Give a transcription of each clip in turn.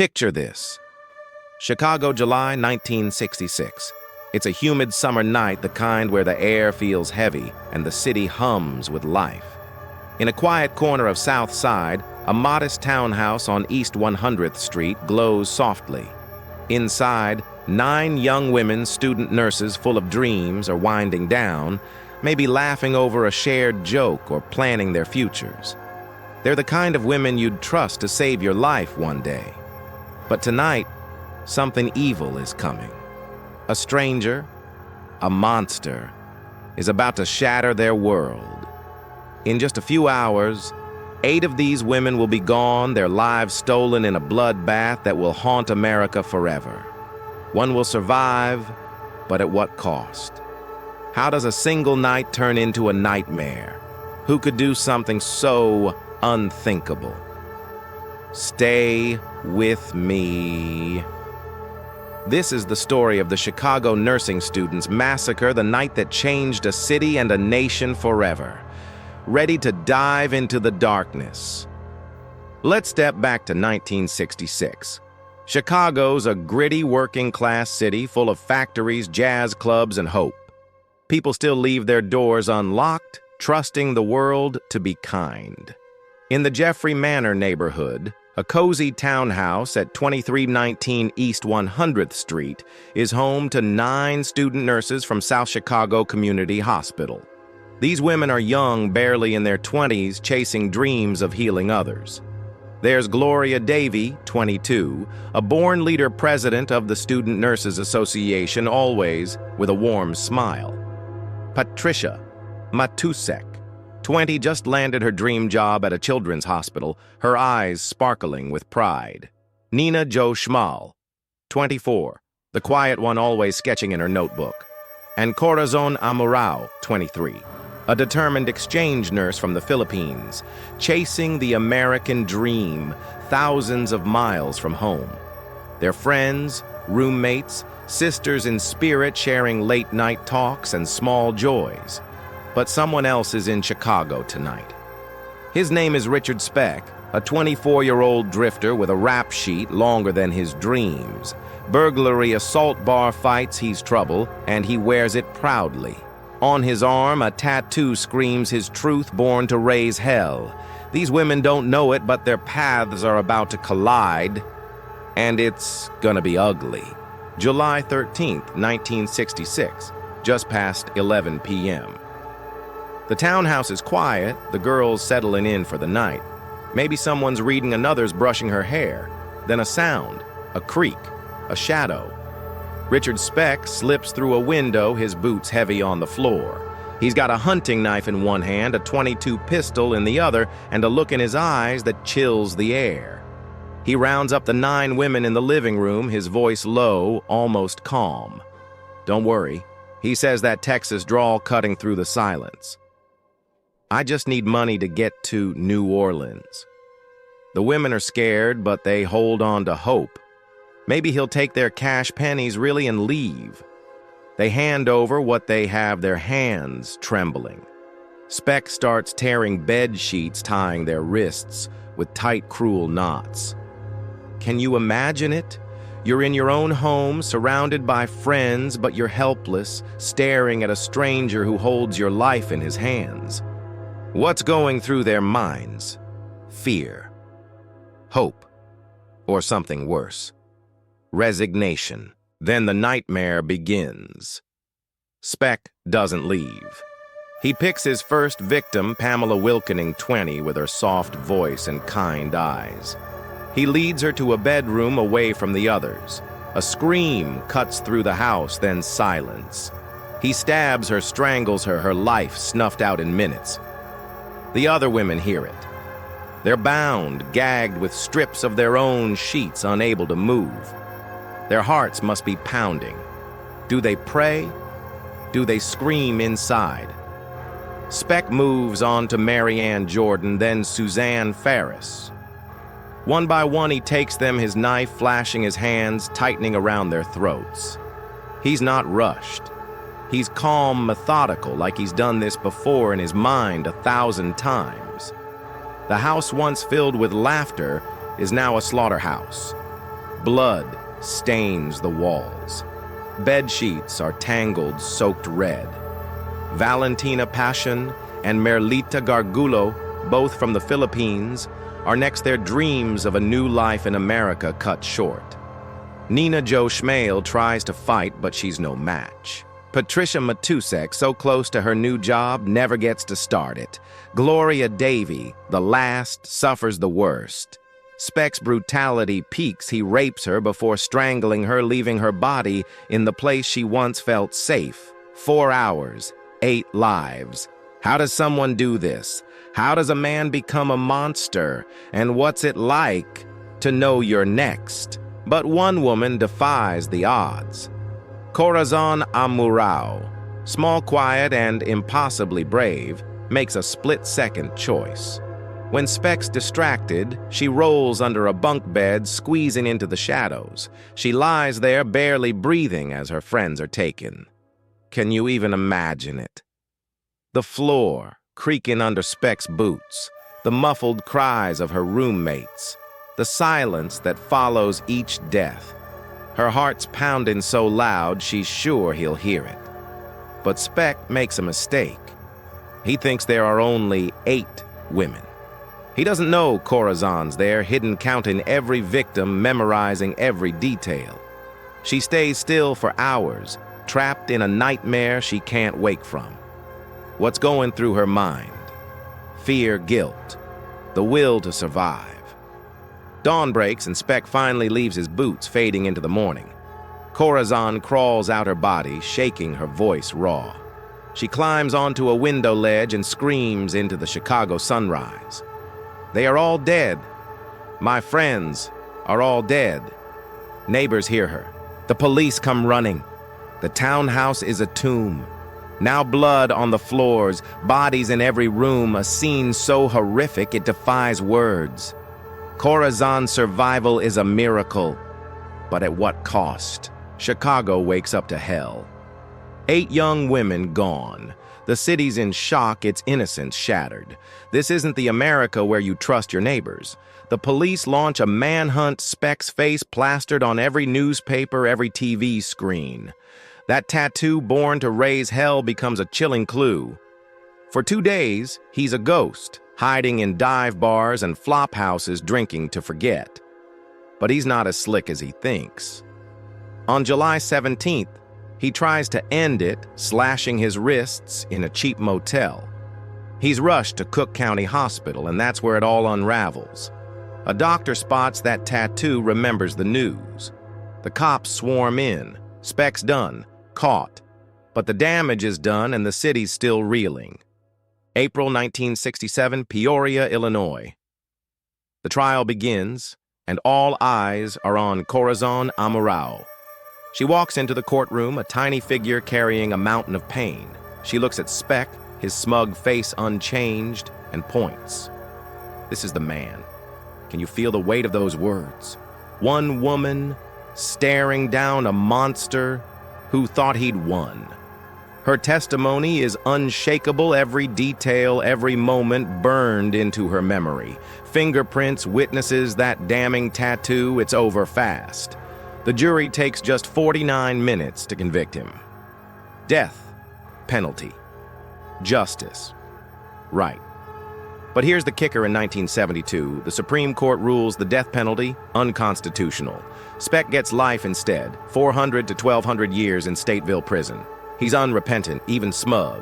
Picture this. Chicago, July 1966. It's a humid summer night, the kind where the air feels heavy and the city hums with life. In a quiet corner of South Side, a modest townhouse on East 100th Street glows softly. Inside, 9 young women, student nurses full of dreams, are winding down, maybe laughing over a shared joke or planning their futures. They're the kind of women you'd trust to save your life one day. But tonight, something evil is coming. A stranger, a monster, is about to shatter their world. In just a few hours, 8 of these women will be gone, their lives stolen in a bloodbath that will haunt America forever. One will survive, but at what cost? How does a single night turn into a nightmare? Who could do something so unthinkable? Stay with me. This is the story of the Chicago nursing students' massacre, the night that changed a city and a nation forever. Ready to dive into the darkness? Let's step back to 1966. Chicago's a gritty working-class city full of factories, jazz clubs, and hope. People still leave their doors unlocked, trusting the world to be kind. In the Jeffrey Manor neighborhood, a cozy townhouse at 2319 East 100th Street is home to 9 student nurses from South Chicago Community Hospital. These women are young, barely in their 20s, chasing dreams of healing others. There's Gloria Davy, 22, a born leader president of the Student Nurses Association, always with a warm smile. Patricia Matusek, 20, just landed her dream job at a children's hospital, her eyes sparkling with pride. Nina Jo Schmal, 24, the quiet one always sketching in her notebook. And Corazon Amurao, 23, a determined exchange nurse from the Philippines, chasing the American dream thousands of miles from home. They're friends, roommates, sisters in spirit, sharing late-night talks and small joys. But someone else is in Chicago tonight. His name is Richard Speck, a 24-year-old drifter with a rap sheet longer than his dreams. Burglary, assault bar fights, he's trouble, and he wears it proudly. On his arm, a tattoo screams his truth, born to raise hell. These women don't know it, but their paths are about to collide, and it's gonna be ugly. July 13th, 1966, just past 11 p.m. The townhouse is quiet, the girls settling in for the night. Maybe someone's reading, another's brushing her hair. Then a sound, a creak, a shadow. Richard Speck slips through a window, his boots heavy on the floor. He's got a hunting knife in one hand, a .22 pistol in the other, and a look in his eyes that chills the air. He rounds up the 9 women in the living room, his voice low, almost calm. "Don't worry," he says, that Texas drawl cutting through the silence. "I just need money to get to New Orleans." The women are scared, but they hold on to hope. Maybe he'll take their cash pennies really and leave. They hand over what they have, their hands trembling. Speck starts tearing bed sheets, tying their wrists with tight, cruel knots. Can you imagine it? You're in your own home, surrounded by friends, but you're helpless, staring at a stranger who holds your life in his hands. What's going through their minds? Fear, hope, or something worse. Resignation. Then the nightmare begins. Speck doesn't leave. He picks his first victim, Pamela Wilkening, 20, with her soft voice and kind eyes. He leads her to a bedroom away from the others. A scream cuts through the house, then silence. He stabs her, strangles her, her life snuffed out in minutes. The other women hear it. They're bound, gagged with strips of their own sheets, unable to move. Their hearts must be pounding. Do they pray? Do they scream inside? Speck moves on to Mary Ann Jordan, then Suzanne Ferris. One by one, he takes them, his knife flashing, his hands tightening around their throats. He's not rushed. He's calm, methodical, like he's done this before in his mind 1,000 times. The house once filled with laughter is now a slaughterhouse. Blood stains the walls. Bed sheets are tangled, soaked red. Valentina Passion and Merlita Gargulo, both from the Philippines, are next their dreams of a new life in America cut short. Nina Jo Schmale tries to fight, but she's no match. Patricia Matusek, so close to her new job, never gets to start it. Gloria Davy, the last, suffers the worst. Speck's brutality peaks. He rapes her before strangling her, leaving her body in the place she once felt safe. 4 hours, 8 lives. How does someone do this? How does a man become a monster? And what's it like to know you're next? But one woman defies the odds. Corazon Amurao, small, quiet, and impossibly brave, makes a split-second choice. When Speck's distracted, she rolls under a bunk bed, squeezing into the shadows. She lies there, barely breathing as her friends are taken. Can you even imagine it? The floor, creaking under Speck's boots, the muffled cries of her roommates, the silence that follows each death. Her heart's pounding so loud she's sure he'll hear it. But Speck makes a mistake. He thinks there are only 8 women. He doesn't know Corazon's there, hidden, counting every victim, memorizing every detail. She stays still for hours, trapped in a nightmare she can't wake from. What's going through her mind? Fear, guilt, the will to survive. Dawn breaks and Speck finally leaves his boots, fading into the morning. Corazon crawls out her body, shaking, her voice raw. She climbs onto a window ledge and screams into the Chicago sunrise. They are all dead. My friends are all dead. Neighbors hear her. The police come running. The townhouse is a tomb. Now blood on the floors, bodies in every room, a scene so horrific it defies words. Corazon's survival is a miracle, but at what cost? Chicago wakes up to hell. 8 young women gone. The city's in shock, its innocence shattered. This isn't the America where you trust your neighbors. The police launch a manhunt, Speck's face plastered on every newspaper, every TV screen. That tattoo, born to raise hell, becomes a chilling clue. For 2 days, he's a ghost, hiding in dive bars and flop houses, drinking to forget. But he's not as slick as he thinks. On July 17th, he tries to end it, slashing his wrists in a cheap motel. He's rushed to Cook County Hospital, and that's where it all unravels. A doctor spots that tattoo, remembers the news. The cops swarm in. Speck's done, caught. But the damage is done, and the city's still reeling. April 1967, Peoria, Illinois. The trial begins, and all eyes are on Corazon Amurao. She walks into the courtroom, a tiny figure carrying a mountain of pain. She looks at Speck, his smug face unchanged, and points. This is the man. Can you feel the weight of those words? One woman staring down a monster who thought he'd won. Her testimony is unshakable, every detail, every moment burned into her memory. Fingerprints, witnesses, that damning tattoo, it's over fast. The jury takes just 49 minutes to convict him. Death penalty. Justice. Right. But here's the kicker. In 1972, the Supreme Court rules the death penalty unconstitutional. Speck gets life instead, 400 to 1,200 years in Stateville prison. He's unrepentant, even smug.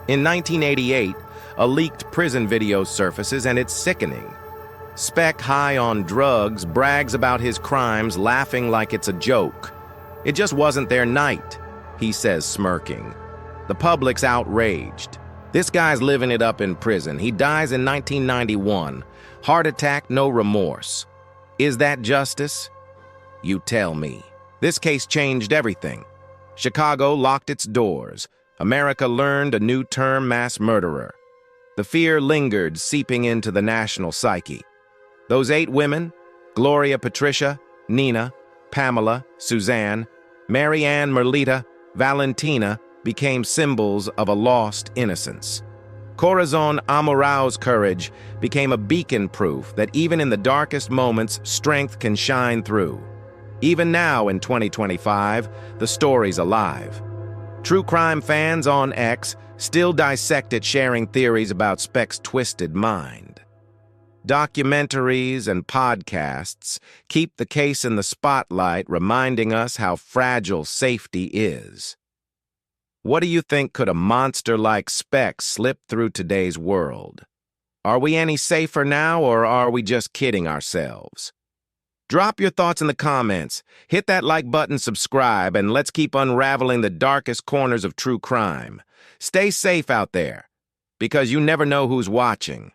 In 1988, a leaked prison video surfaces, and it's sickening. Speck, high on drugs, brags about his crimes, laughing like it's a joke. It just wasn't their night, he says, smirking. The public's outraged. This guy's living it up in prison. He dies in 1991. Heart attack, no remorse. Is that justice? You tell me. This case changed everything. Chicago locked its doors. America learned a new term, mass murderer. The fear lingered, seeping into the national psyche. Those 8 women, Gloria, Patricia, Nina, Pamela, Suzanne, Mary Ann, Merlita, Valentina, became symbols of a lost innocence. Corazon Amurao's courage became a beacon, proof that even in the darkest moments, strength can shine through. Even now in 2025, the story's alive. True crime fans on X still dissect it, sharing theories about Speck's twisted mind. Documentaries and podcasts keep the case in the spotlight, reminding us how fragile safety is. What do you think? Could a monster like Speck slip through today's world? Are we any safer now, or are we just kidding ourselves? Drop your thoughts in the comments, hit that like button, subscribe, and let's keep unraveling the darkest corners of true crime. Stay safe out there, because you never know who's watching.